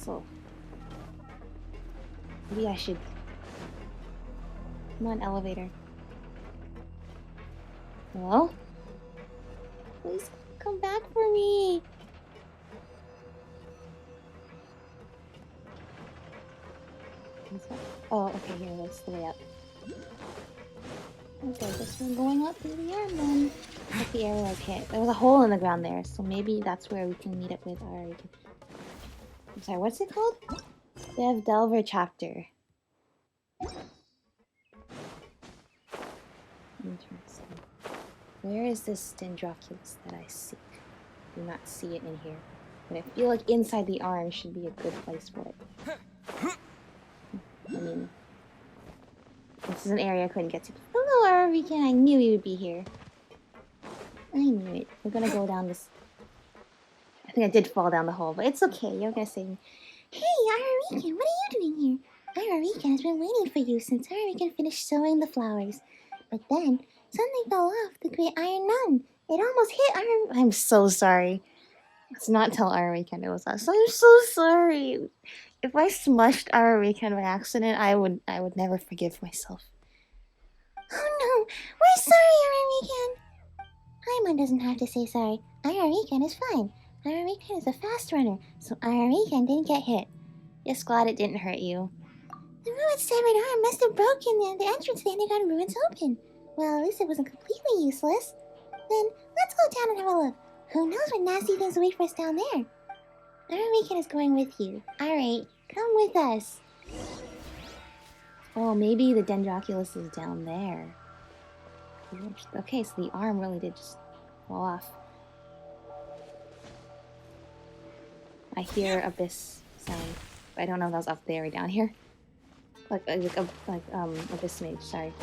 castle. Maybe I should... Come on, elevator. Hello? Please come back for me! Oh, okay, here, that's the way up. Okay, guess we're going up through the air then. Like the air like hit. There was a hole in the ground there, so maybe that's where we can meet up with our... I'm sorry, what's it called? Dev Delver chapter. Interesting. Where is this Dendroculus that I seek? Do not see it in here. But I feel like inside the arm should be a good place for it. I mean, this is an area I couldn't get to. Hello, Aravikan. I knew you would be here. I knew it. We're gonna go down this... I think I did fall down the hole, but it's okay. You're gonna say, hey, Aravikan, what are you doing here? Aravikan has been waiting for you since Aravikan finished sowing the flowers. But then, something fell off the great iron mountain. It almost hit Aravikan. I'm so sorry. Let's not tell Aravikan it was us. I'm so sorry. If I smushed Aravikan by accident, I would never forgive myself. Oh no, we're sorry, Aravikan. Paimon doesn't have to say sorry. Aravikan is fine. Aravikan is a fast runner, so Aravikan didn't get hit. Just glad it didn't hurt you. The ruin's severed arm must have broken the entrance to the underground ruins open. Well, at least it wasn't completely useless. Then, let's go down and have a look. Who knows what nasty things wait for us down there? Aravikan is going with you. Alright, come with us. Oh, maybe the Dendroculus is down there. Okay, so the arm really did just fall off. I hear abyss sound, but I don't know if that was up there or down here. Abyss mage, sorry.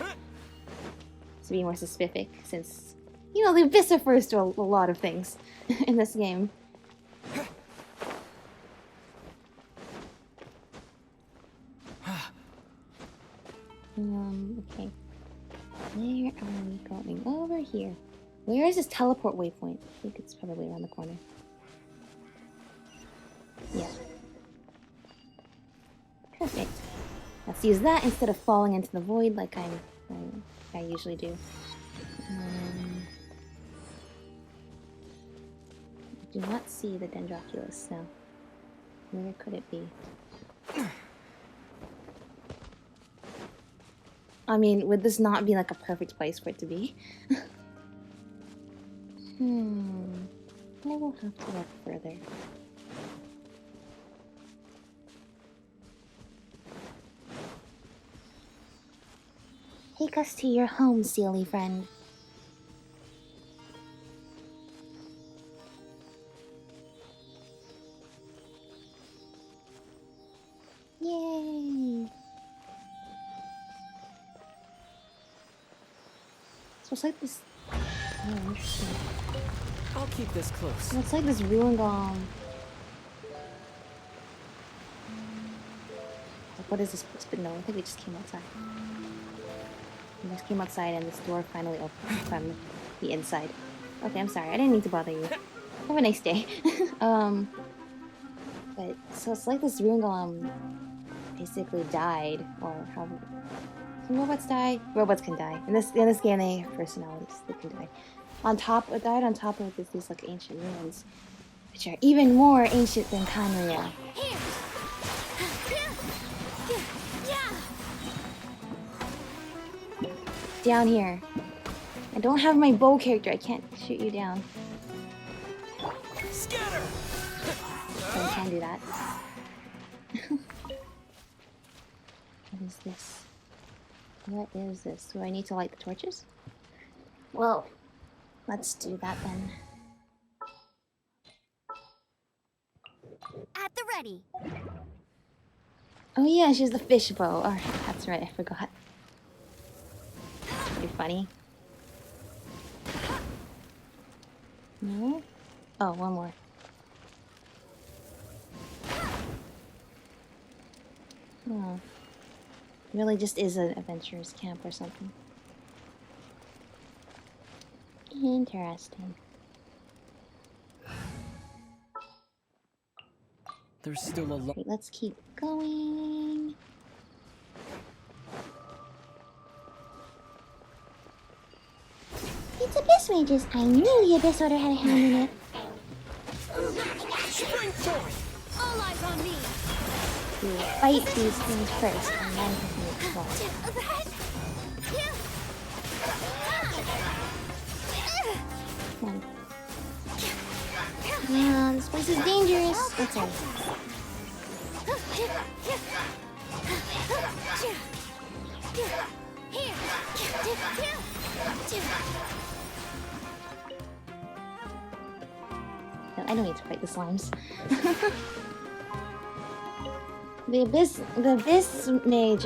To be more specific, since, you know, the abyss refers to a lot of things in this game. Okay. Where are we going? Over here. Where is this teleport waypoint? I think it's probably around the corner. Yeah. Perfect. Let's use that instead of falling into the void like I usually do. I do not see the Dendroculus now. Where could it be? I mean, would this not be like a perfect place for it to be? I will have to look further. Take us to your home, Sealy friend. Yay! So it's like this... Oh, interesting. I'll keep this close. So it's like this ruined what is this place? But no, I think we just came outside. We just came outside and this door finally opened from the inside. Okay, I'm sorry. I didn't mean to bother you. Have a nice day. But, so it's like this rune golem basically died, or how... Can robots die? Robots can die. In this game, they have personalities. They can die. It died on top of these like ancient ruins, which are even more ancient than Khaenri'ah. Down here. I don't have my bow character. I can't shoot you down. Scatter. So I can do that. What is this? What is this? Do I need to light the torches? Well, let's do that then. At the ready. Oh yeah, she's the fishbow. Alright, that's right, I forgot. Pretty funny. No? Oh, one more. Oh. It really just is an adventurer's camp or something. Interesting. There's still a lot. Wait, let's keep going. It's Abyss Mages. I knew the Abyss Order had a hand in it. Spring forth! All eyes on me. We will fight these things first, and then we can explore. Come on. This place is dangerous. Okay. No, I don't need to fight the slimes. The abyss mage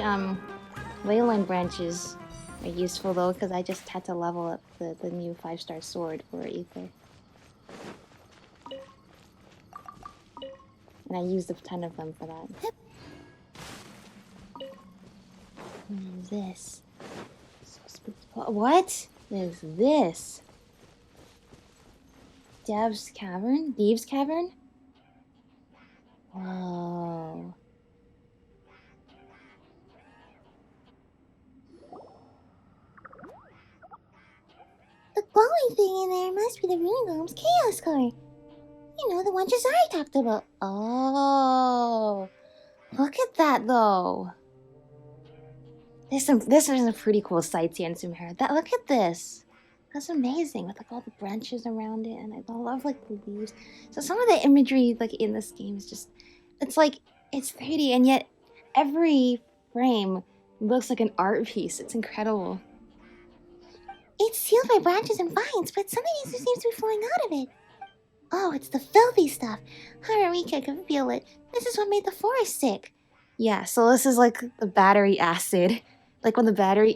leyline branches are useful though, because I just had to level up the new 5-star sword for Ether. And I used a ton of them for that. What is this? So spooky. What is this? Dev's Cavern? Thieves' Cavern? Whoa. The glowing thing in there must be the Ruin Golem's Chaos Core. You know, the one Jazari talked about. Oh. Look at that, though. This is some pretty cool sights here in Sumeru. Look at this. That's amazing, with like all the branches around it, and I love like the leaves. So some of the imagery like in this game is just, it's like, it's 3D, and yet every frame looks like an art piece. It's incredible. It's sealed by branches and vines, but something seems to be flowing out of it. Oh, it's the filthy stuff. Hararika can feel it. This is what made the forest sick. Yeah, so this is like the battery acid. Like when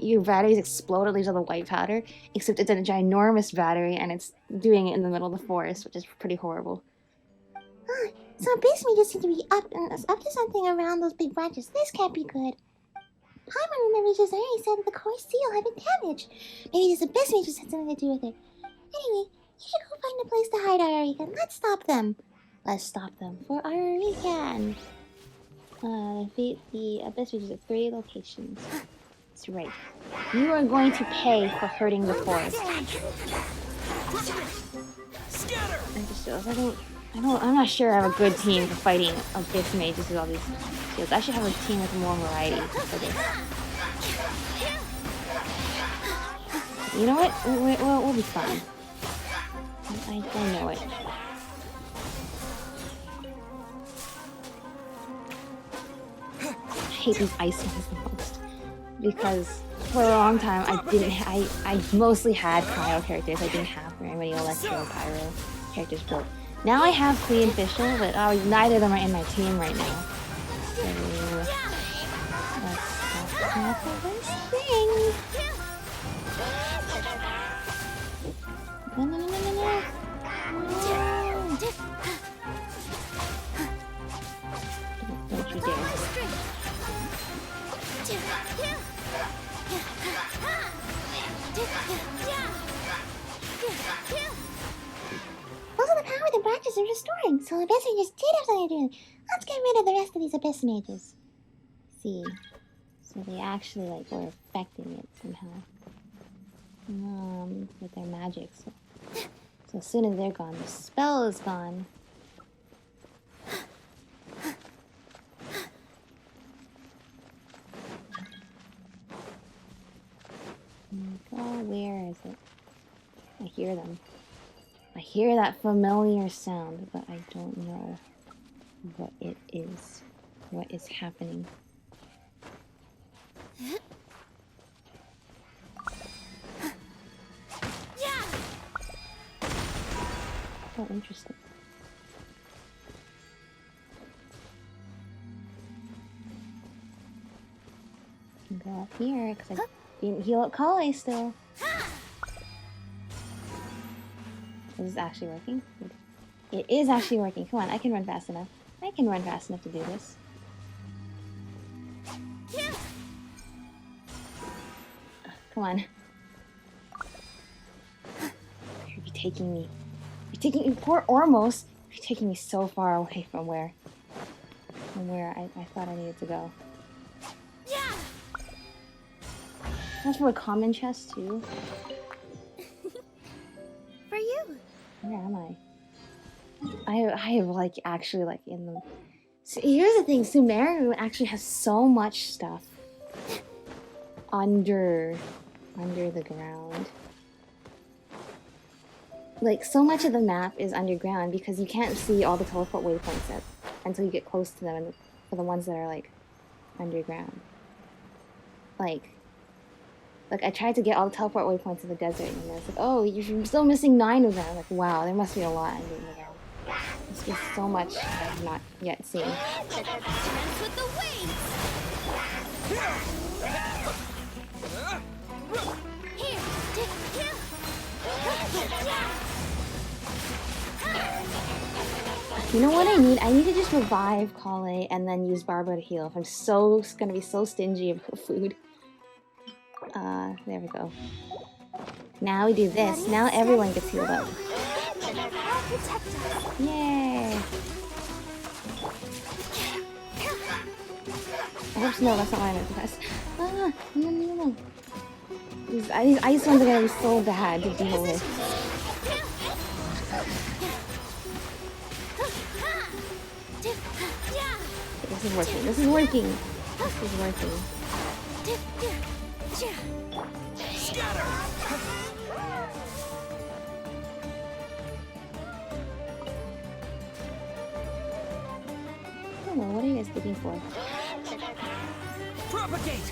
your batteries explode, it leaves all the white powder. Except it's a ginormous battery, and it's doing it in the middle of the forest, which is pretty horrible. So Abyss Mages seem to be up to something around those big branches. This can't be good. Paimon remembers Jazari said that the core seal had been damaged. Maybe this Abyss Mages had something to do with it. Anyway, you should go find a place to hide Ararikan. Let's stop them. Let's stop them for Ararikan. Defeat the Abyss Mages at 3 locations. That's right. You are going to pay for hurting the forest. I'm not sure I have a good team for fighting Abyss Mages with all these skills. I should have a team with more variety for this. You know what? We'll be fine. I know it. I hate these ice ones the most. Because for a long time I mostly had cryo characters. I didn't have very many electro pyro characters built. Now I have Flea and Fischl, but neither of them are in my team right now. So let's stop the first thing. No. Don't you dare. Those are the power the branches are restoring, so Abyss Mages did have something to do. Let's get rid of the rest of these Abyss Mages. See. So they actually like were affecting it somehow. With their magic. So as soon as they're gone, the spell is gone. Oh, where is it? I hear them. I hear that familiar sound, but I don't know what it is. What is happening? Oh, interesting. I can go up here, because I didn't heal up Kale still. Is this actually working? It is actually working. Come on, I can run fast enough. I can run fast enough to do this. Come on. You're taking me. You're taking me, poor Ormos. You're taking me so far away from where from where I thought I needed to go. That's for a common chest too. For you. Where am I? I have like actually like in the. So here's the thing: Sumeru actually has so much stuff under the ground. Like so much of the map is underground because you can't see all the teleport waypoints until you get close to them, and for the ones that are like underground. Like I tried to get all the teleport waypoints in the desert, and I was like, oh, you're still missing 9 of them. I'm like, wow, there must be a lot under the ground. There's just so much I have not yet seen. Dance with the waves. Here. You know what I need? I need to just revive Kale and then use Barbara to heal. If I'm so gonna be so stingy about food. There we go. Now we do this. Now everyone gets healed up. Yay! Oops, no, that's not what I meant to press. Ah, no. These ice ones are gonna be so bad to deal with. This is working. This is working. This is working. I don't know. What are you guys looking for? Propagate!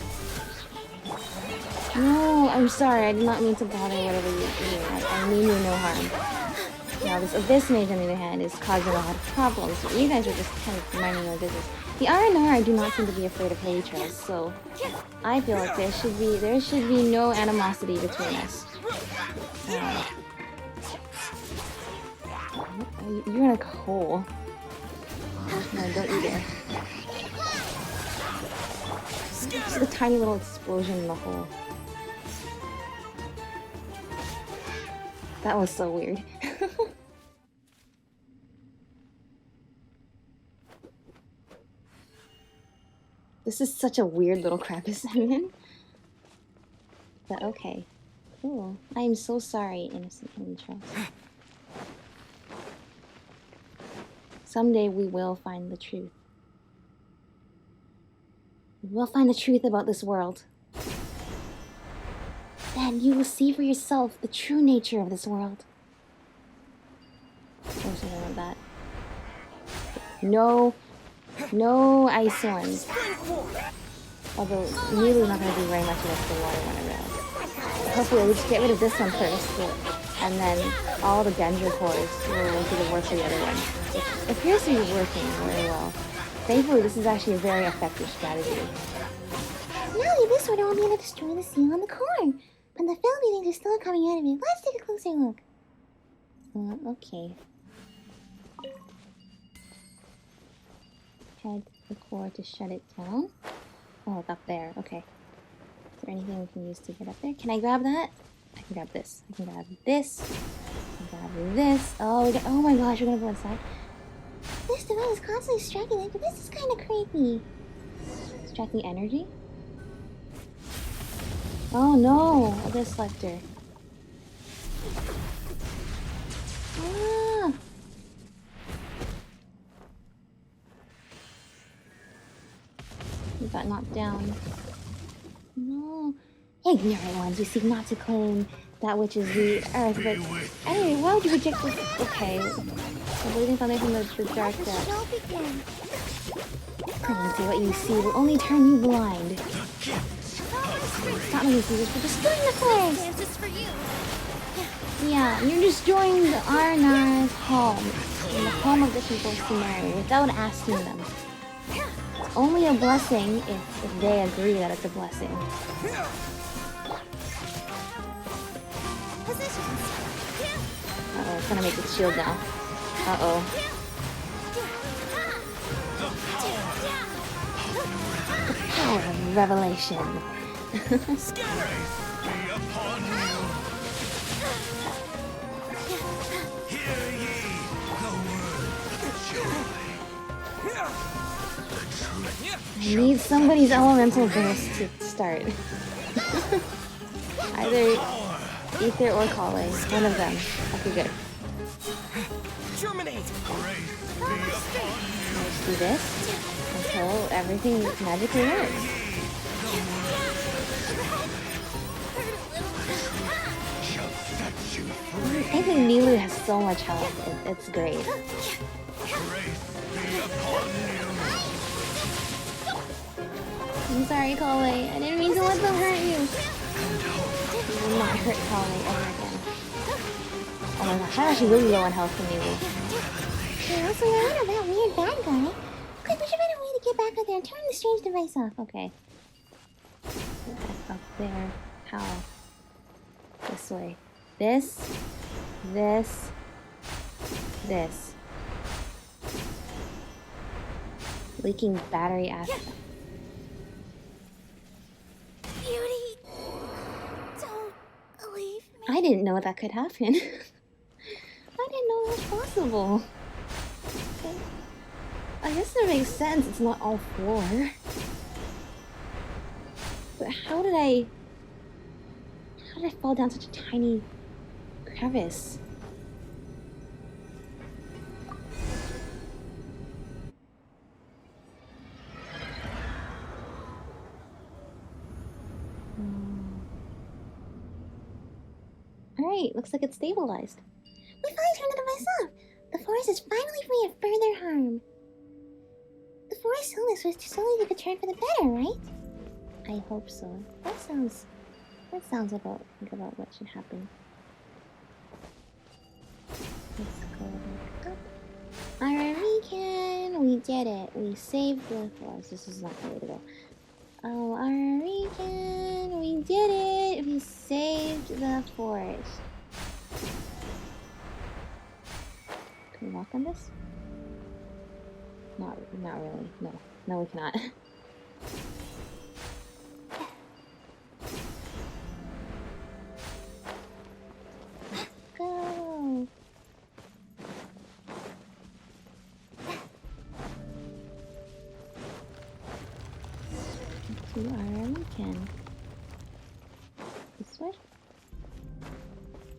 No, I'm sorry. I did not mean to bother whatever you're doing. I mean you no harm. Now, this Abyss Mage, on the other hand, is causing a lot of problems. So you guys are just kind of minding your business. The R&R do not seem to be afraid of Helios, so I feel like there should be no animosity between us. You're in a hole. No, don't you dare. Just a tiny little explosion in the hole. That was so weird. This is such a weird little crevice I'm in. But okay. Cool. I am so sorry, innocent Charles. Someday we will find the truth. We will find the truth about this world. Then you will see for yourself the true nature of this world. Of course I don't want that. No ice ones. Although, really not going to do very much against the water one, I realize. Hopefully we'll just get rid of this one first, and then all the Dendro cores will do the work for the other one. It appears to be working very well. Thankfully, this is actually a very effective strategy. Now this one won't be able to destroy the seal on the corn, but the filthy things are still coming out of it. Let's take a closer look. Okay. Head the core to shut it down. Oh, it's up there. Okay. Is there anything we can use to get up there? Can I grab that? I can grab this. I can grab this. I can grab this. Oh my gosh, we're gonna go inside. This device is constantly striking it, but this is kind of creepy. Extracting energy? Oh no! This selector. Ah! We got knocked down. No. Ignorant ones, you seek not to claim that which is the earth, but anyway, why would you reject this? Okay. The bleeding thunder from the dark depths. Clearly, what you see will only turn you blind. Stop making excuses for destroying the place! Chances for you. Yeah, you're destroying the Arnar's home. And the home of the people of Sumeru without asking them. It's only a blessing if they agree that it's a blessing. Uh-oh, it's gonna make its shield now. Uh-oh. The power of revelation. I need somebody's elemental burst to start. Either Ether or Kale. One of them. Okay, good. Germinate! Let's do this until everything magically works. I think Nilu has so much health. It's great. I'm sorry, Kale. I didn't mean to let them hurt you. You will not hurt Kale ever again. Oh my gosh, I'm actually really low on health from Nilu. Hey, also, you're not that weird bad guy. Quick, we should find a way to get back out there and turn the strange device off. Okay. Up there. How? This way. This. Leaking battery acid. Beauty, don't leave me. I didn't know that could happen. I didn't know that was possible. Okay. I guess it makes sense. It's not all four. But how did I fall down such a tiny crevice? Alright, looks like it's stabilized. We finally turned the device off. The forest is finally free of further harm. The forest illness was to slowly take a turn for the better, right? I hope so. That sounds about what should happen. Let's go back up. Alright, we did it. We saved the forest. This is not the way to go. Oh, Arikan, we did it. We saved the forest. Can we walk on this? Not really. No, we cannot. Go. To Arikan. This way?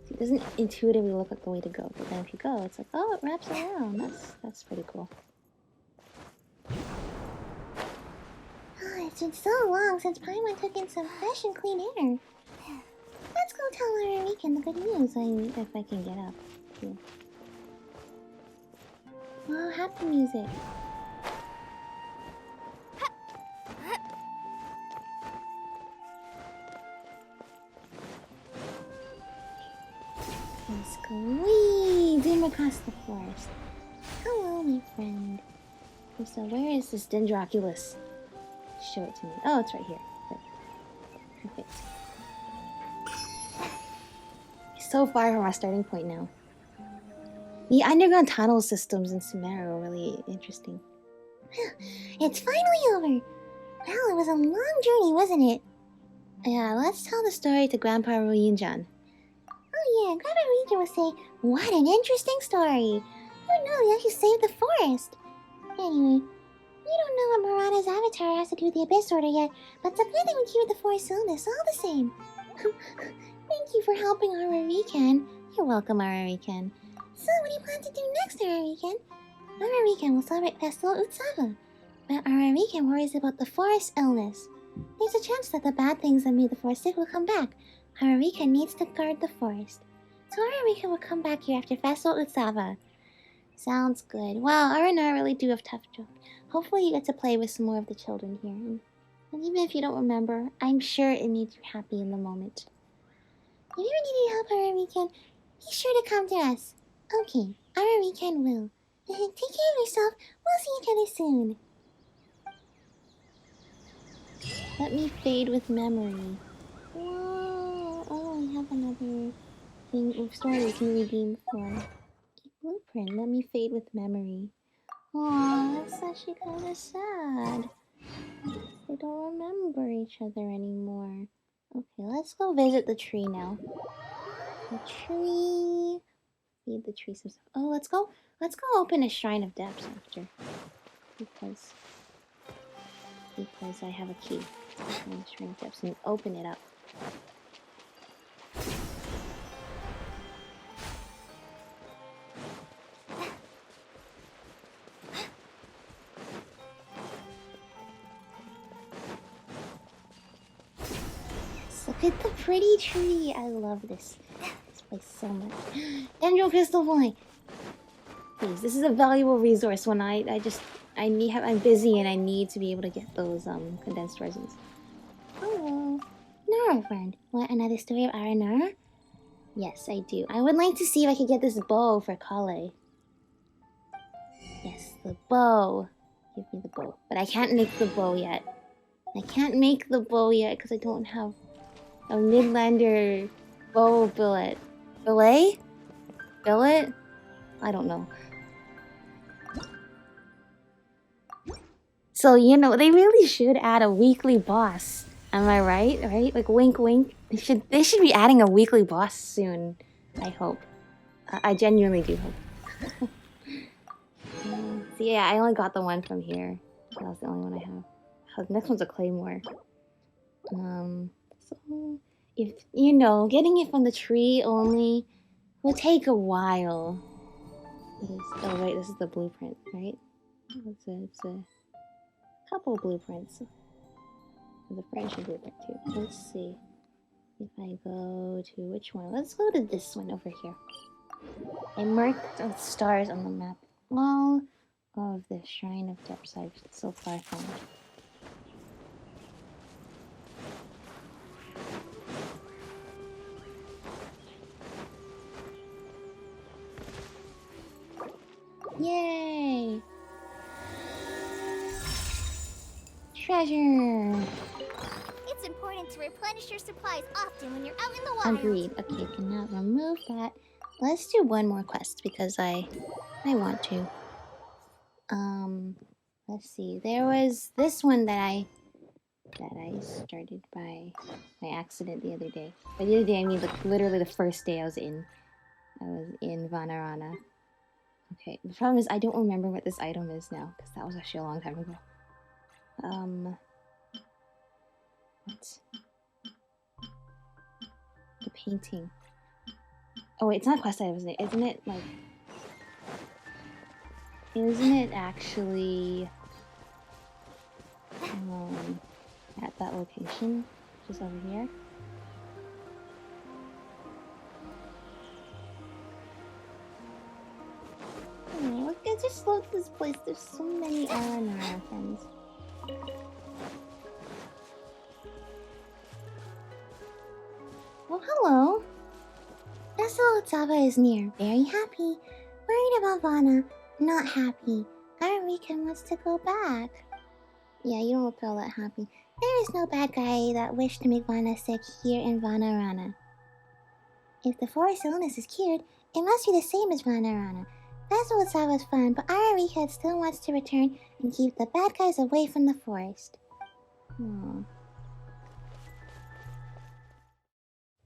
It doesn't intuitively look like the way to go, but then if you go, it's like, oh, it wraps around. That's pretty cool. Oh, it's been so long since Paimon took in some fresh and clean air. Let's go tell Arikan the good news. If I can get up. Yeah. Oh, happy music. Let's go. Whee! Zoom across the forest. Hello, my friend. Okay, so where is this Dendroculus? Show it to me. Oh, it's right here. Perfect. So far from our starting point now. The underground tunnel systems in Sumeru are really interesting. It's finally over. Well, it was a long journey, wasn't it? Yeah, let's tell the story to Grandpa Ruinjan. Oh yeah, Grandpa Regent would say, what an interesting story. Who knew he actually saved the forest? Anyway, we don't know what Murata's avatar has to do with the Abyss Order yet, but it's a good thing we cured the forest illness all the same. Thank you for helping Ararikan. You're welcome, Ararikan. So, what do you plan to do next, Ararikan? Ararikan will celebrate Festival Utsava, but Ararikan worries about the forest illness. There's a chance that the bad things that made the forest sick will come back. Ararikan needs to guard the forest. So Ararikan will come back here after Festival Utsava. Sounds good. Well, Ara and I really do have tough jobs. Hopefully you get to play with some more of the children here. And even if you don't remember, I'm sure it made you happy in the moment. If you ever need any help, Ararikan, be sure to come to us. Okay, Ararikan will. Take care of yourself. We'll see each other soon. Let me fade with memory. Whoa! Oh, we have another thing of story we can redeem for. A blueprint. Let me fade with memory. Aw, that's actually kind of sad. They don't remember each other anymore. Okay, let's go visit the tree now. The tree. Feed the tree some stuff. Oh, let's go open a Shrine of Depths after. Because because I have a key. I'm just trying to open it up. Look at the pretty tree. I love this place so much. Angel Crystal Boy. Please, this is a valuable resource when I'm busy and I need to be able to get those condensed resins. Hello. Nora friend. Want another story of R&R? Yes, I do. I would like to see if I could get this bow for Kale. Yes, the bow. Give me the bow. But I can't make the bow yet. I can't make the bow yet because I don't have a Midlander bow billet. Billet? Billet? I don't know. So, you know, they really should add a weekly boss. Am I right? Right? Like, wink, wink. They should be adding a weekly boss soon. I hope. I genuinely do hope. So yeah, I only got the one from here. That was the only one I have. Oh, the next one's a claymore. So if you know, getting it from the tree only will take a while. Oh wait, this is the blueprint, right? It's a couple blueprints. There's a French blueprint too. Let's see. If I go to which one? Let's go to this one over here. I marked the stars on the map. All of the Shrine of Depths I've so far found. Yay! Treasure! It's important to replenish your supplies often when you're out in the wild. Agreed. Okay, can now remove that. Let's do one more quest because I want to. Let's see. There was this one that I started by accident the other day. By the other day, I mean like literally the first day I was in Vanarana. Okay, the problem is I don't remember what this item is now because that was actually a long time ago. What? The painting. Oh wait, it's not a quest item, isn't it? Isn't it like? Isn't it actually at that location, just over here? Oh, look! I just love this place. There's so many R&R friends. Oh, hello. Vessel Otsava is near. Very happy. Worried about Vana. Not happy. Arika wants to go back. Yeah, you don't look all that happy. There is no bad guy that wished to make Vana sick here in Vanarana. If the forest illness is cured, it must be the same as Vanarana. Vessel Otsava's fun, but Arika still wants to return and keep the bad guys away from the forest. Hmm.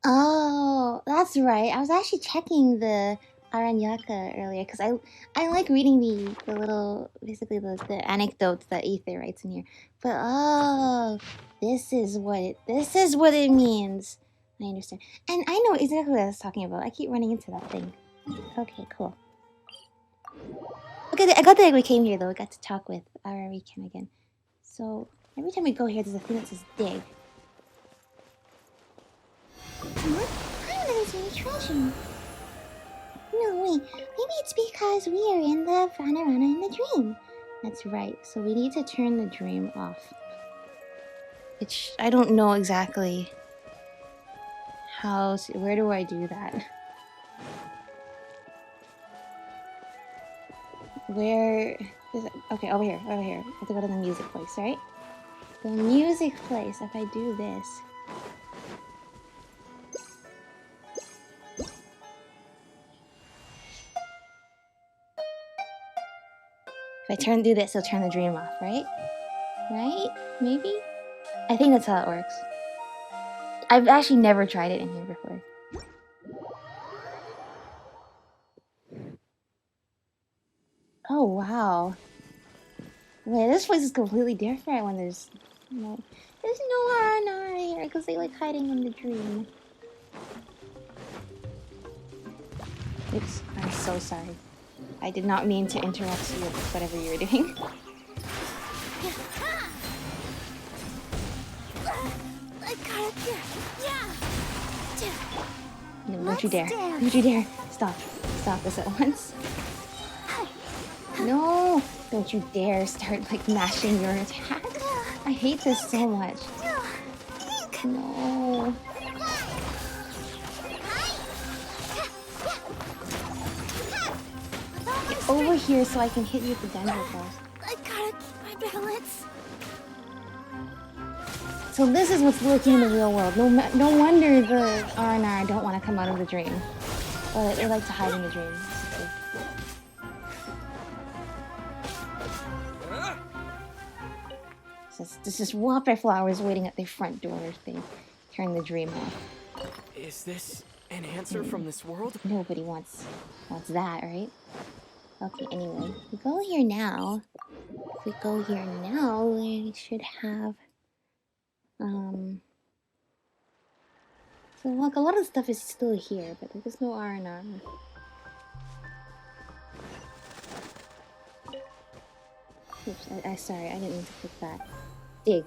Oh, that's right. I was actually checking the Aranyaka earlier because I like reading the little, basically the anecdotes that Ether writes in here. But oh, this is what it means. I understand, and I know exactly what I was talking about. I keep running into that thing. Okay, cool. Okay, I got that we came here though. I got to talk with Ararikan again. So every time we go here, there's a thing that says dig. What? Highlights any treasure? No, wait. Maybe it's because we are in the Vanarana in the dream. That's right. So we need to turn the dream off. Which I don't know exactly how. Where do I do that? Where is it? Okay, over here. Over here. I have to go to the music place, right? The music place. If I do this. If I do this, it'll turn the dream off, right? Right? Maybe? I think that's how it works. I've actually never tried it in here before. Oh, wow. Wait, this place is completely different when there's no R&R here because they like hiding in the dream. Oops, I'm so sorry. I did not mean to interrupt you with whatever you were doing. No, don't you dare. Don't you dare. Stop. Stop this at once. No! Don't you dare start like mashing your attack. I hate this so much. No. Get over here so I can hit you with the danger balls. I gotta keep my balance. So this is what's lurking in the real world. No wonder the R&R don't want to come out of the dream. Or they like to hide in the dream. This is wildflowers waiting at their front door if they turn the dream off. Is this an answer from this world? Nobody wants that, right? Okay, anyway, if we go here now. If we go here now, we should have so like a lot of stuff is still here, but there's no R&R. Oops, sorry, I didn't mean to click that. Dig.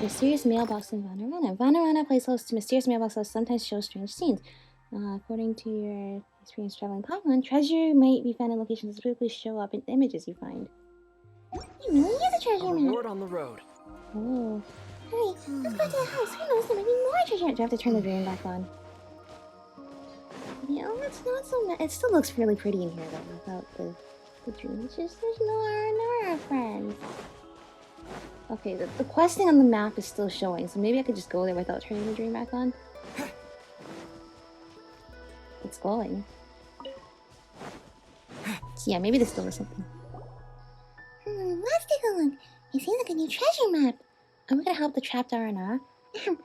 Mysterious mailbox in Vimana. Vimana plays host to mysterious mailboxes sometimes shows strange scenes. According to your experience traveling Pokemon, treasure might be found in locations that typically show up in images you find. Hey, Millie, here's a treasure map. Reward on the road. Oh. Hurry, let's go to the house. Who knows, there might be more treasure. Do I have to turn the drain back on? Yeah, it's not so it still looks really pretty in here though, without the dream. It's just there's no R&R, friends. Okay, the questing on the map is still showing, so maybe I could just go there without turning the dream back on. It's glowing. So yeah, maybe there's still something. Let's take a look. It seems like a new treasure map. Are we gonna help the trapped R&R? We haven't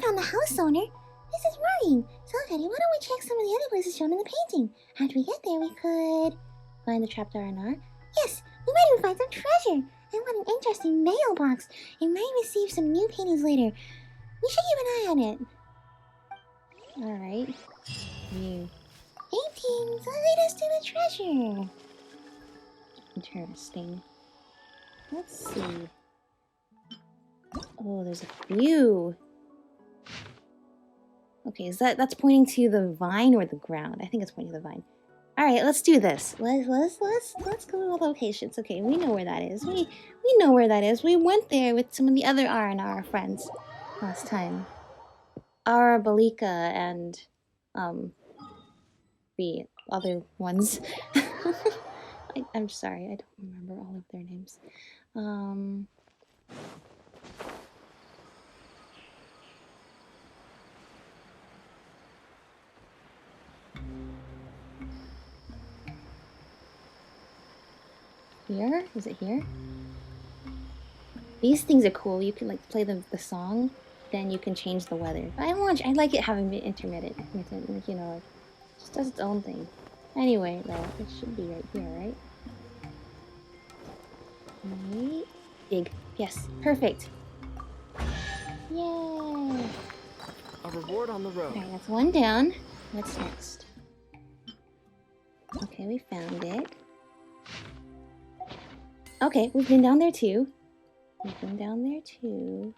found the house owner. This is worrying. So, Teddy, why don't we check some of the other places shown in the painting? After we get there, we could Find the trapped R&R? Yes, we might even find some treasure. And what an interesting mailbox. It might receive some new paintings later. We should keep an eye on it. Alright. New Paintings will lead us to the treasure. Interesting. Let's see. Oh, there's a few. Okay, that's pointing to the vine or the ground? I think it's pointing to the vine. All right, let's do this. Let's go to the locations. Okay, we know where that is. We know where that is. We went there with some of the other R&R friends last time. Arabalika and the other ones. I'm sorry, I don't remember all of their names. Here? Is it here? These things are cool. You can like play the song, then you can change the weather. I like it having it intermittent, like, you know, like, just does its own thing. Anyway, though, it should be right here, right? Right. Dig. Yes. Perfect. Yay! A reward on the road. Alright, that's one down. What's next? Okay, we found it. Okay, we've been down there too. We've been down there too.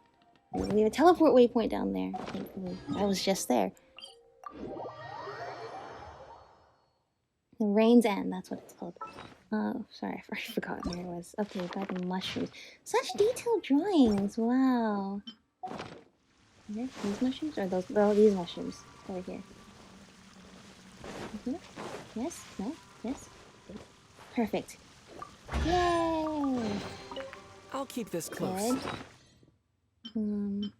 We have a teleport waypoint down there, thankfully. I was just there. The Rain's End, that's what it's called. Oh, sorry, I forgot where it was. Okay, by the mushrooms. Such detailed drawings, wow. Are there these mushrooms or those? Oh, these mushrooms over here. Yes, no, yes. Perfect. Yay! I'll keep this close. Good.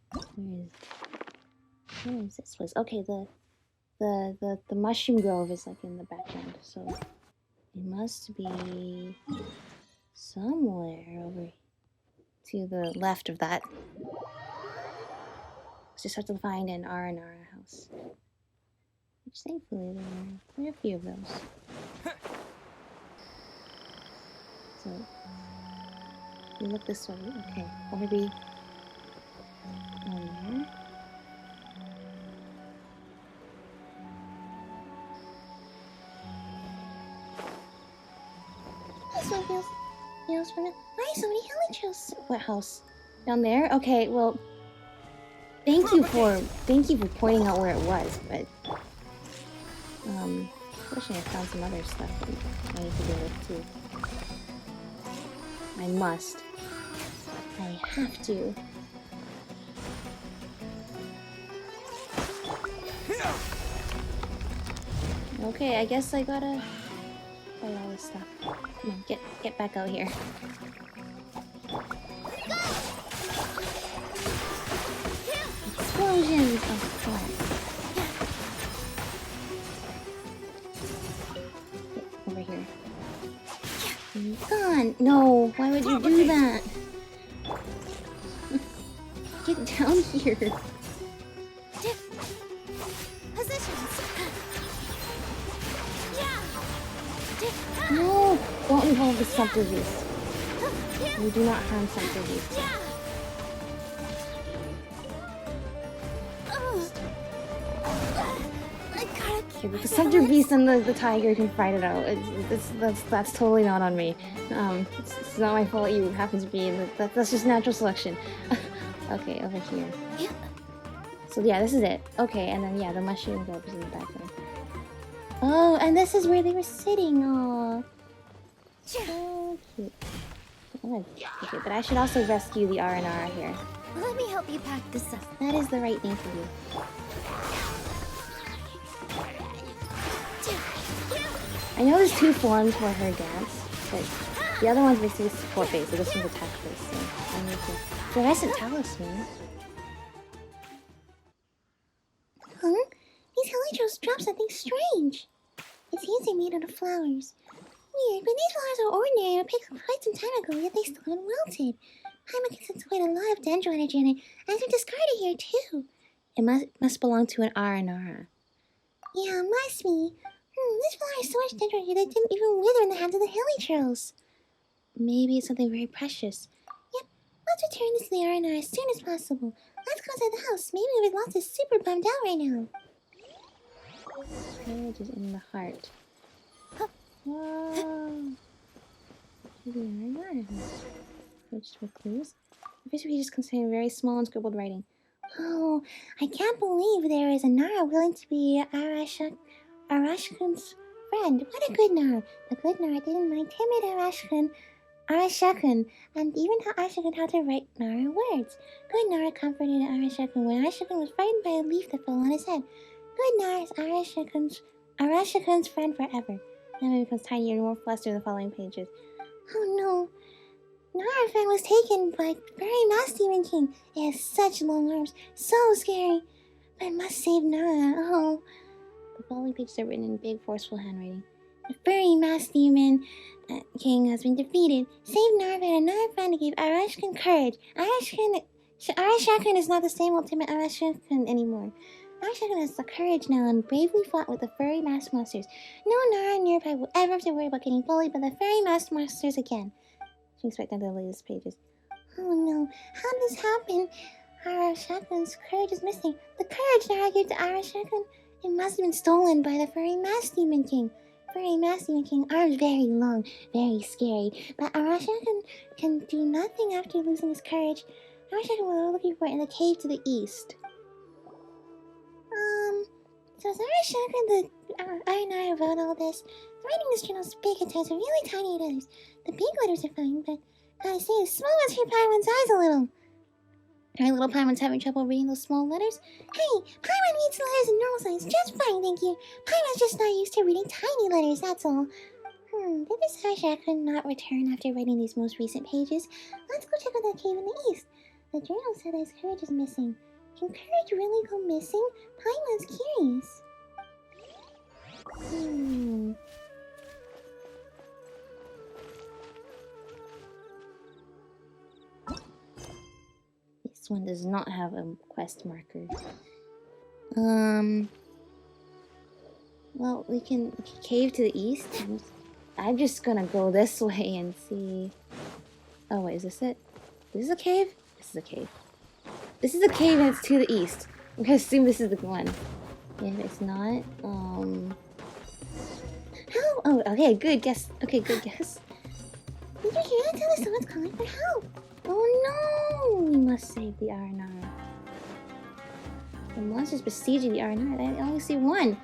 Where is this place? Okay, the mushroom grove is like in the background, so it must be somewhere over to the left of that. Just have to find an R&R house. Which thankfully there are quite a few of those. So we look this way. Okay, or maybe over there. This one feels familiar. Why so many Helichos? What house? Down there? Okay, well, thank you for pointing out where it was, but fortunately I found some other stuff that I need to deal with too. I must. I have to. Okay, I guess I gotta fight all this stuff. Come on, get back out here. Explosions! Oh, come on. Get over here. Gone! No, why would you do that? Get down here. Positions. No! Don't involve the Scepter Beast. We do not harm Scepter Beast. Okay, but the Scepter Beast and the Tiger can fight it out. That's totally not on me. It's not my fault you happen to be in that's just natural selection. Okay, over here. So yeah, this is it. Okay, and then yeah, the mushroom grove is in the back there. Oh, and this is where they were sitting. Aww. So cute. Okay, but I should also rescue the R&R here. Let me help you pack this up. That is the right thing to do. I know there's two forms for her dance, but the other one's basically support base, so this one's attack base, so I need to... Fluorescent talisman? Huh? These Helichos drop something strange. It seems they're made out of flowers. Weird, but these flowers are ordinary and picked quite some time ago, yet they still haven't wilted. Paimon can sense quite a lot of dendro energy in it, and some discarded here too. It must belong to an R&R. Yeah, must be. This flower has so much dendro energy that it didn't even wither in the hands of the Helichos. Maybe it's something very precious. Yep, let's return this to the R&R as soon as possible. Let's go inside the house. Maybe we've lost is super bummed out right now. Courage is in the heart. Whoa. To the R&R house. Approached with clues. The first pages contain very small and scribbled writing. Oh, I can't believe there is a Nara willing to be Arashkun's friend. What a good Nara. The good Nara didn't mind timid Arashakun, and even taught Arashakun how to write Nara words. Good Nara comforted Arashakun when Arashakun was frightened by a leaf that fell on his head. Good Nara is Arashakun's friend forever. Then it becomes tinier and more flustered in the following pages. Oh no. Nara friend was taken by very Mouse Demon King. It has such long arms. So scary. But I must save Nara. Oh. The following pages are written in big, forceful handwriting. The furry Mouse Demon King has been defeated. Save Nara and another friend to give Arashakun courage. Arashakun is not the same ultimate Arashakun anymore. Arashakun has the courage now and bravely fought with the furry masked monsters. No Nara nearby will ever have to worry about getting bullied by the furry masked monsters again. You expect down to the latest pages. Oh no, how did this happen? Arashakun's courage is missing. The courage Nara gave to Arashakun, it must have been stolen by the furry Masked Demon King. Furry Masked Demon King, arms very long, very scary. But Arashakun can do nothing after losing his courage. Arashakun was looking for it in the cave to the east. So is Arashakun the R&R about all this? Writing this journal is big at times and really tiny at others. The big letters are fine, but gotta say, the small ones hurt Paimon's eyes a little. Our little Paimon's having trouble reading those small letters? Hey, Paimon reads the letters in normal size just fine, thank you. Paimon's just not used to reading tiny letters, that's all. Did this Arashakun not return after writing these most recent pages? Let's go check out that cave in the east. The journal said that his courage is missing. Can courage really go missing? Paimon's curious. This one does not have a quest marker. Well, we can cave to the east. I'm just gonna go this way and see. Oh wait, is this it? Is this a cave? This is a cave. This is a cave and it's to the east. I'm gonna assume this is the one. If it's not, Help! oh, okay, good guess. Okay, good guess. Did you hear that? Tell us someone's calling for help. Oh no! We must save the Arnar. The monsters besieging the Arnar. I only see one.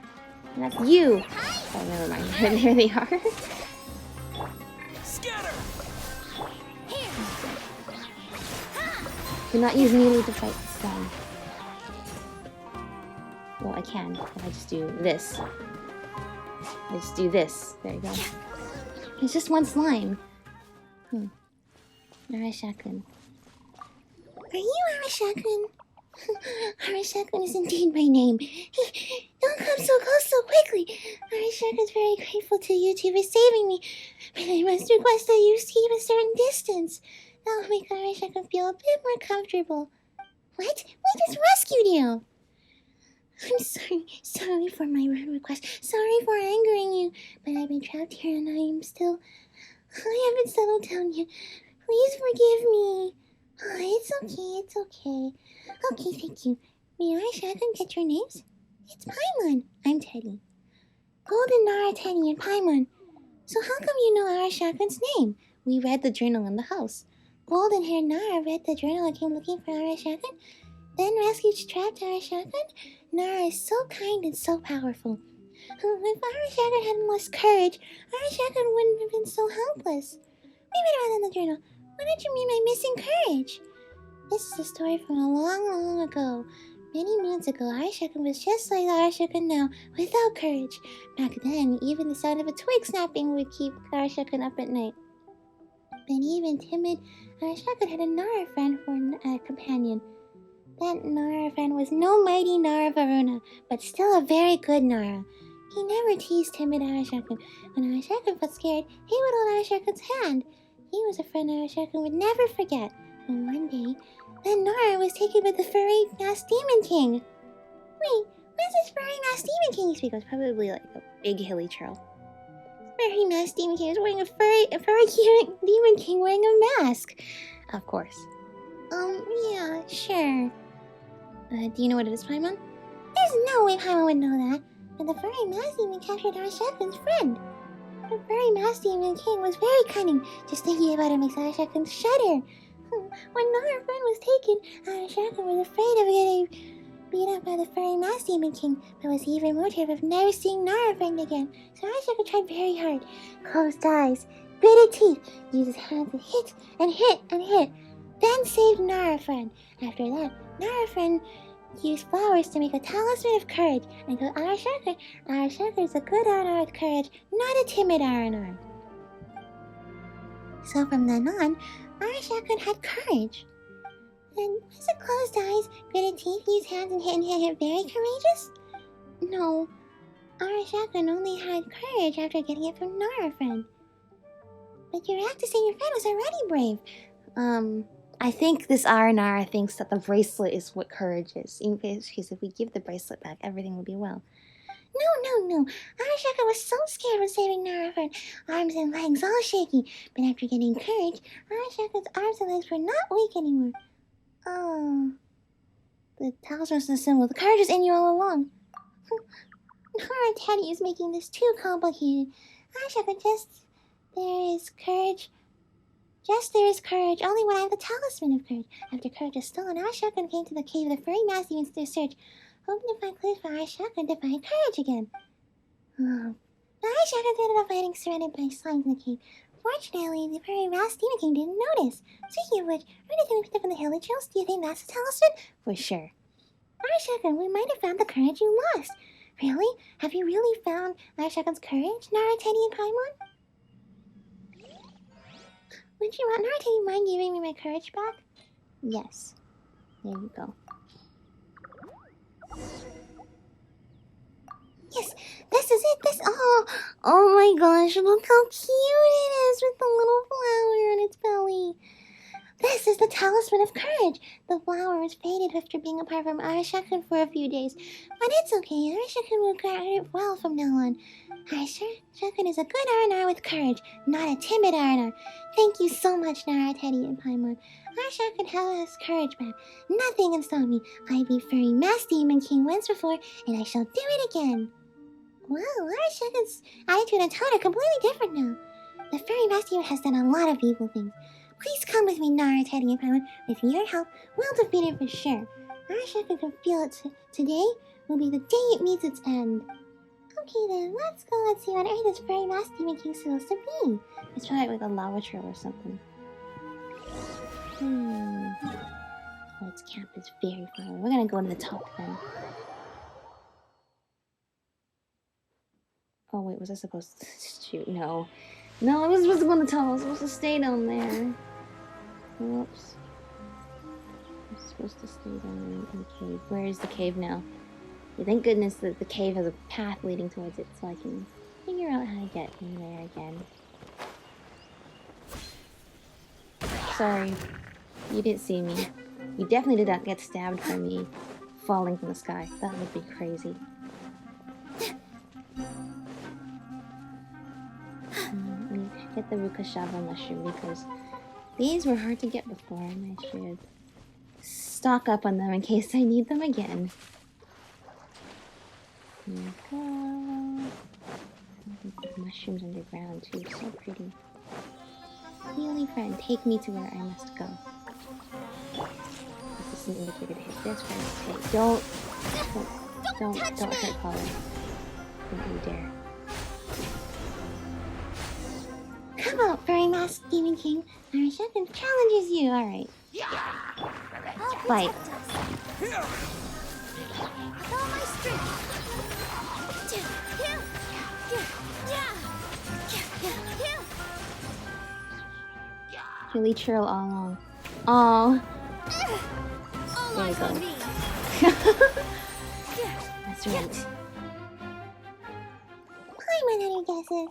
And that's you! Oh, never mind. There they are. Scatter! Do not use melee to fight some. Well, I can if I just do this. I just do this. There you go. It's just one slime. Arashakun. Are you Arashakun? Arashakun is indeed my name. Don't come so close so quickly. Arashakun's very grateful to you two for saving me, but I must request that you keep a certain distance. That will make Arashakun feel a bit more comfortable. What? We just rescued you! I'm sorry for my rude request. Sorry for angering you, but I've been trapped here and I haven't settled down yet. Please forgive me. Oh, it's okay. Okay, thank you. May Arashakun get your names? It's Paimon. I'm Teddy. Golden Nara, Teddy, and Paimon. So how come you know Arashakun's name? We read the journal in the house. Golden Hair Nara read the journal and came looking for Arashakun, then rescued trapped Arashakun. Nara is so kind and so powerful. If Arashakun hadn't lost courage, Arashakun wouldn't have been so helpless. We read about in the journal. What did you mean by missing courage? This is a story from a long ago. Many moons ago, Arashakun was just like Arashakun now, without courage. Back then, even the sound of a twig snapping would keep Arashakun up at night. But even timid, Arashakun had a Nara friend for a companion. That Nara friend was no mighty Nara Varuna, but still a very good Nara. He never teased timid Arashakun. When Arashakun felt scared, he would hold Arashakun's hand. He was a friend Arashakun would never forget. But one day, that Nara was taken by the furry masked demon king. Wait, where's this furry masked demon king you speak of? It's probably like a big hilly trail. Furry masked demon king is wearing a furry demon king wearing a mask. Of course. Yeah, sure. Do you know what it is, Paimon? There's no way Paimon would know that. But the furry masked demon captured Arashakun's friend. The furry masked demon king was very cunning. Just thinking about it makes Arashakun shudder. When Nara friend was taken, Arashakun was afraid of getting beat up by the furry masked demon king, but was even more terrified of never seeing Nara friend again. So Arashakun tried very hard. Closed eyes, gritted teeth, used his hands to hit and hit and hit. Then saved Nara friend. After that, Nara friend used flowers to make a talisman of courage and told Arashakun, Arashakun is a good Arnar with courage, not a timid Arnar. So from then on, Arashakun had courage. And was it closed eyes, gritted teeth, used hands and hit very courageous? No, Arashakun only had courage after getting it from Nara friend. But your act to save your friend was already brave. I think this Aranara thinks that the bracelet is what courage is. In case if we give the bracelet back, everything will be well. No. Arashakun was so scared when saving Nara friend, arms and legs all shaky. But after getting courage, Arashakun's arms and legs were not weak anymore. Oh. The talisman's the symbol. The courage is in you all along. Nara Teddy is making this too complicated. Arashakun there is courage. Just there is courage, only when I have the talisman of courage. After courage is stolen, Arashakun came to the cave of the furry masked demons to search, hoping to find clues for Arashakun to find courage again. But Arashakun ended up getting surrounded by slimes in the cave. Fortunately, the furry masked demon king didn't notice. Speaking of which, anything we picked up in the hilly trails, do you think that's the talisman? For sure. Arashakun, we might have found the courage you lost. Really? Have you really found Arashakun's courage, Nara, Teddy, and Paimon? Would you want Nara, Teddy, mind giving me my courage back? Yes. There you go. Yes, this is it. Oh my gosh, look how cute it is with the little flower on its belly. This is the Talisman of Courage. The flower was faded after being apart from Arashakun for a few days. But it's okay, Arashakun will guard it well from now on. Arashakun is a good R&R with courage, not a timid R&R. Thank you so much, Nara, Teddy, and Paimon. Arashakun has courage back. Nothing can stop me. I beat Furry Mass Demon King once before, and I shall do it again. Wow, Arashakun's attitude and tone are completely different now. The Furry Mass Demon has done a lot of evil things. Please come with me, Nara, Teddy, and Paimon. With your help, we'll defeat it for sure. Arashakun can feel it. Today will be the day it meets its end. Okay then, let's go and see what earth this Furry Mass Demon King is supposed to be. Let's try it with a lava trail or something. Oh, its camp is very far away. We're gonna go to the top then. Oh wait, was I supposed to shoot? No. No, I was supposed to go on the top. I was supposed to stay down there. Whoops. I'm supposed to stay down in the cave. Where is the cave now? Yeah, thank goodness that the cave has a path leading towards it so I can figure out how to get in there again. Sorry. You didn't see me. You definitely did not get stabbed by me falling from the sky. That would be crazy. Let me get the Rukashava mushroom because these were hard to get before and I should stock up on them in case I need them again. Here we go. The mushrooms underground too, so pretty. Healy friend, take me to where I must go. This is an indicator to hit this one. Okay, don't hurt Colin. Don't you dare. Come out, Furry Mass Demon King. Arashakun challenges you. Alright. Fight. With all my strength. Really churl all along. Oh. There we go. That's right. I went on your guesses.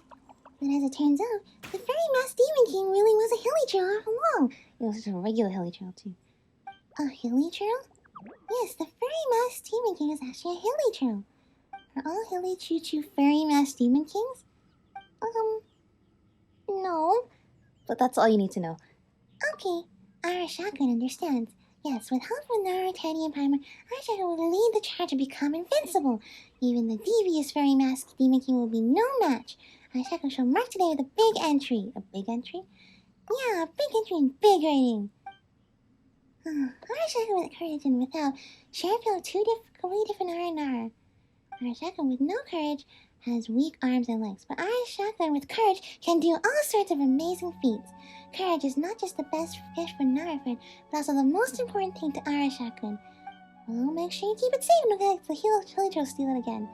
But as it turns out, the Furry Mass Demon King really was a hilly trail all along. It was just a regular hilly trail too. A hilly trail? Yes, the Furry Mass Demon King is actually a hilly trail. Are all hilly choo-choo Furry Mass Demon Kings? No. But that's all you need to know. Okay, Arashakun understands. Yes, with help from Nara, Teddy, and Paimon, Arashakun will lead the charge to become invincible. Even the devious Furry Mass Demon King will be no match. Arashakun shall mark today with a big entry. A big entry? Yeah, a big entry and big rating. Arashakun with courage and without share feel two completely different R&R. Arashakun with no courage has weak arms and legs, but Arashakun with courage can do all sorts of amazing feats. Courage is not just the best gift for Narafin, but also the most important thing to Arashakun. Well, make sure you keep it safe and don't let the hilly trail steal it again.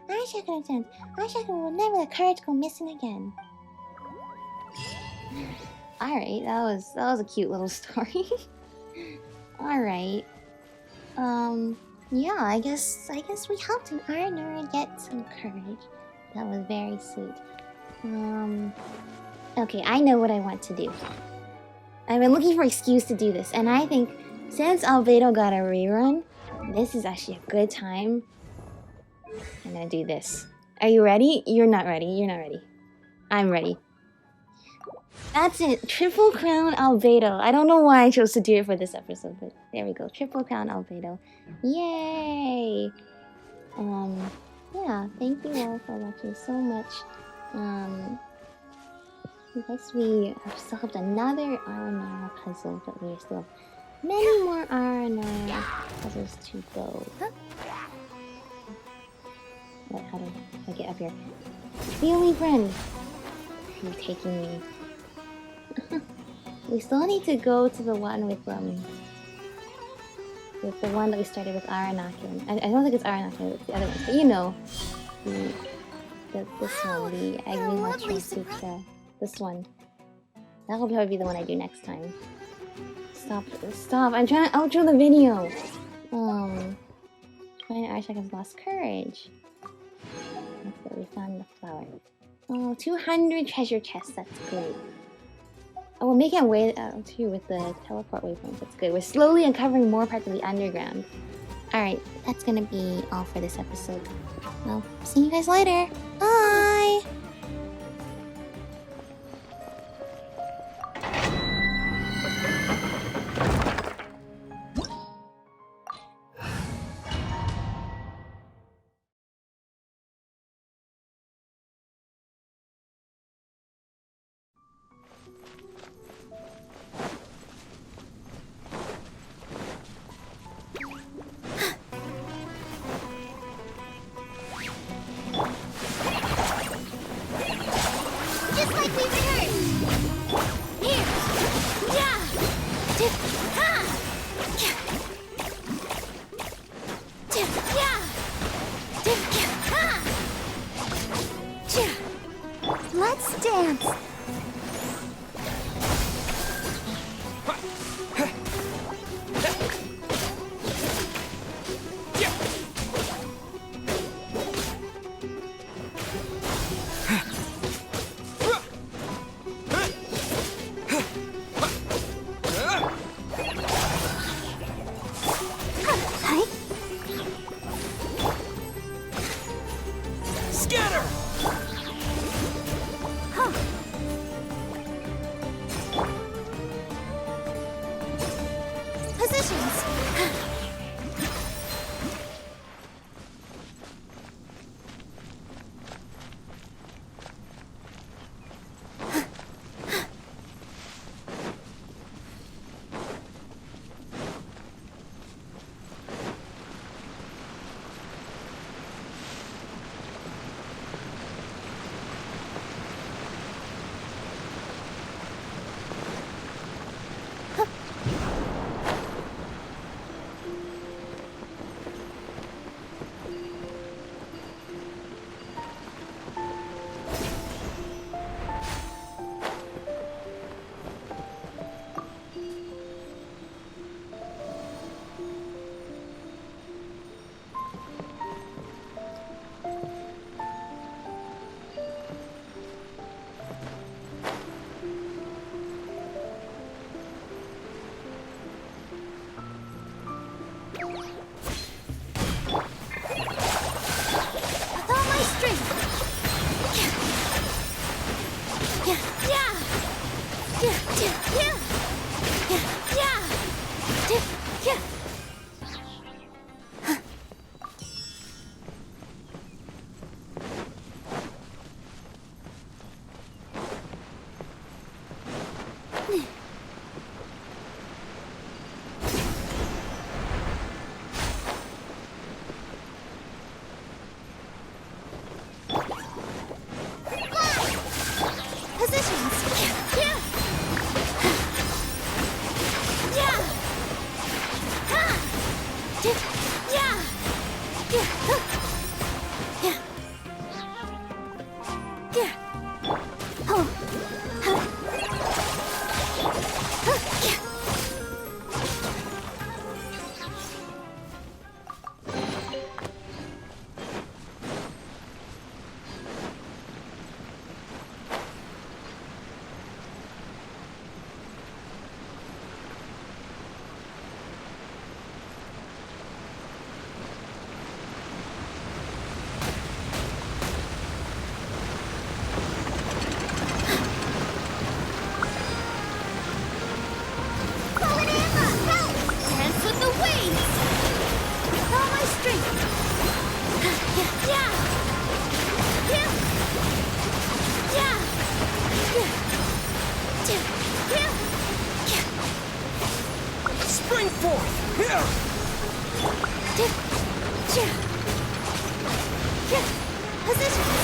Arashakun understands. Arashakun will never let courage go missing again. Alright, that was a cute little story. Alright. Yeah, I guess we helped an R&R get some courage. That was very sweet. Okay, I know what I want to do. I've been looking for an excuse to do this, and I think since Albedo got a rerun, this is actually a good time. I'm gonna do this. Are you ready? You're not ready. You're not ready. I'm ready. That's it. Triple Crown Albedo. I don't know why I chose to do it for this episode, but there we go. Triple Crown Albedo. Yay! Yeah, thank you all for watching so much. I guess we have solved another R&R puzzle, but we still have many more R&R puzzles to go. What? How do I get up here? Feely friend! You're taking me. We still need to go to the one with the one that we started with Aranakin. I don't think it's Aranakin, it's the other one, but you know. This one, the Agni Sutra. This one. That'll probably be the one I do next time. Stop. I'm trying to outro the video. Arshakan's lost courage. That's good, we found the flower. Oh, 200 treasure chests, that's great. Oh, we're making our way out too with the teleport waypoints. That's good. We're slowly uncovering more parts of the underground. Alright, that's gonna be all for this episode. Well, see you guys later. Bye! Just like we rehearsed! Here! Yeah! Tip! Ha! Tip! Yeah! Tip! Ha! Cha! Let's dance! Scatter! Positions! Spring forth! Here! Positions!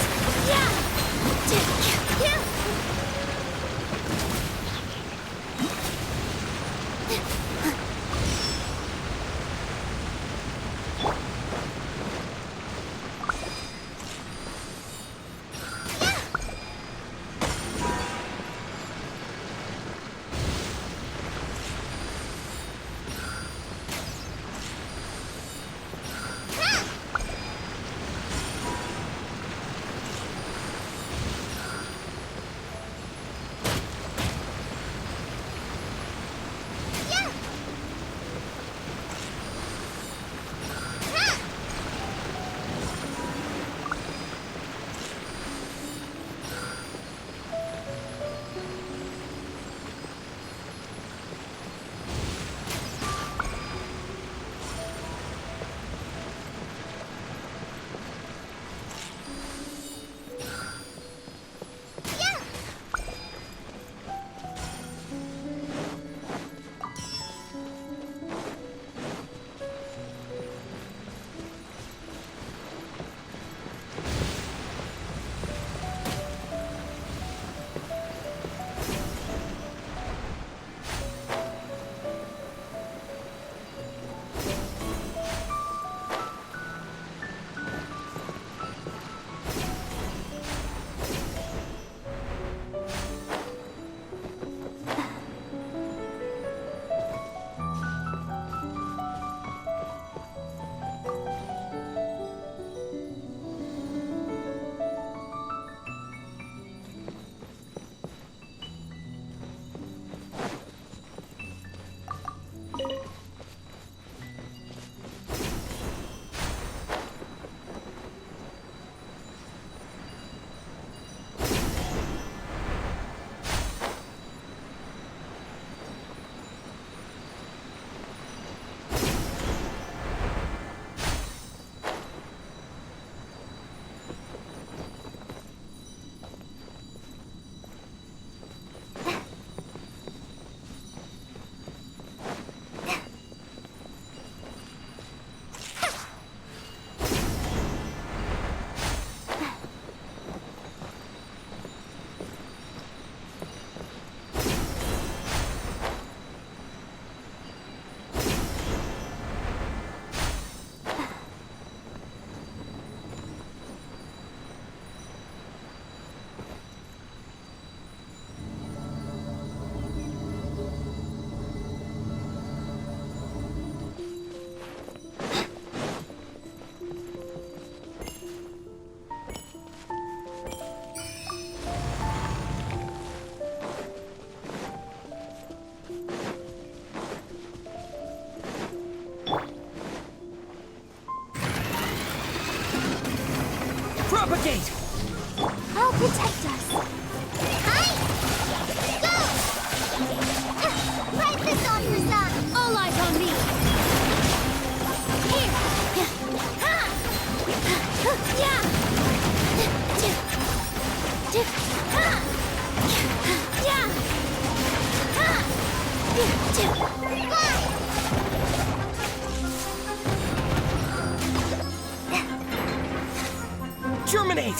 Germinate!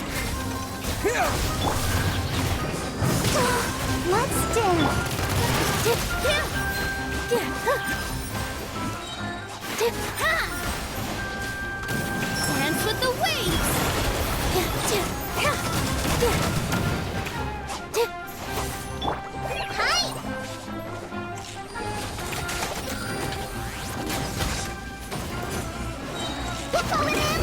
Here! Let's do. Dance with the waves! Hi! Pull it in!